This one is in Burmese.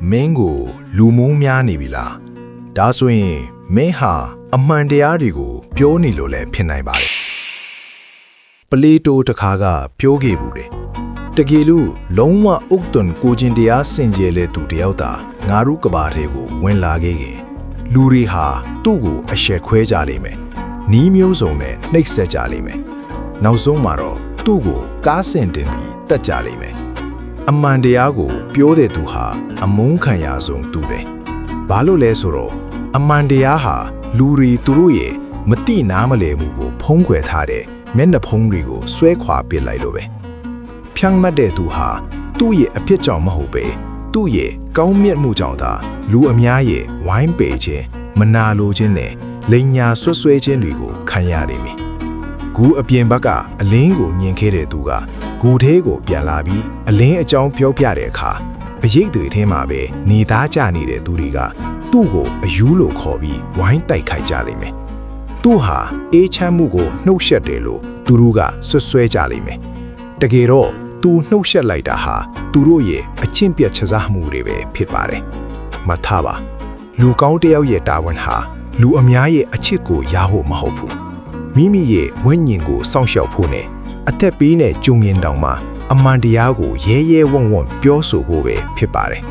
မင်းကိုလူမိုးများနေပြီလားဒါဆိုရင်မင်းဟာအမှန်တရားတွေကိုပြောနေလို့လည်းဖြစ်နိုင်ပါတယ်ပလီတိုတခါကပြောခဲ့ဘူးတယ်တကယ်လို့လုံးဝဥက္တွန်ကိုချင်းတရားစင်ကြယ်လေသူတယောက်သာငါတို့ကဘာတွေကိုဝင်လာခဲ့ခင်လူတွေဟာသူ့ကိုအရှက်ခွဲကြလိမ့်မယ်နီးမျိုးစုံနဲ့နှိပ်စက်ကြလိမ့်မယ်နောက်ဆုံးမှာတော့သူ့ကိုကားစင်တင်ပြီးတတ်ကြလိမ့်မယ်အမှန်တရားကိုပြောတဲ့သူဟာအမုန်းခံရဆုံးသူပဲဘာလို့လဲဆိုတော့အမှန်တရားဟာလူတွေသူတို့ရဲ့မတိနားမလည်မှုကိုဖုံးကွယ်ထားတဲ့မျက်နှာဖုံးတွေကိုဆွဲခွာပစ်လိုက်လို့ပဲဖြန့်မှတ်တဲ့သူဟာသူ့ရဲ့အဖြစ်ကြောင့်မဟုတ်ပဲသူ့ရဲ့ကောင်းမြတ်မှုကြောင့်သာလူအများရဲ့ဝိုင်းပေခြင်းမနာလိုခြင်းနဲ့လိန်ညာဆွဆွဲခြင်းတွေကိုခံရနေပြီဂူအပြင်ဘက်ကအလင်းကိုညင်ခဲ့တဲ့သူကဂူထဲကိုပြန်လာပြီးအလင်းအကြောင်းပြောပြတဲ့အခါအရေးတွေထဲမှာပဲနေသားကြနေတဲ့သူတွေကသူ့ကိုအယူလို့ခေါ်ပြီးဝိုင်းတိုက်ခိုက်ကြလိမ့်မယ်သူ့ဟာအေးချမ်းမှုကိုနှုတ်ဆက်တယ်လို့သူတို့ကဆွဆွဲကြလိမ့်မယ်တကယ်တော့သူနှုတ်ဆက်လိုက်တာဟာသူတို့ရဲ့အချင်းပြတ်ချစားမှုတွေပဲဖြစ်ပါတယ်မှတ်သားပါလူကောင်းတစ်ယောက်ရဲ့တာဝန်ဟာလူအများရဲ့အချစ်ကိုရဖို့မဟုတ်ဘူးမိမိရဲ့ဝိညာဉ်ကိုစောင့်ရှောက်ဖို့နဲ့အသက်ပေးတဲ့ကျုံမြင်တောင်မှအမှန်တရားကိုရဲရဲဝံ့ဝံ့ပြောဆိုဖို့ပဲဖြစ်ပါတယ်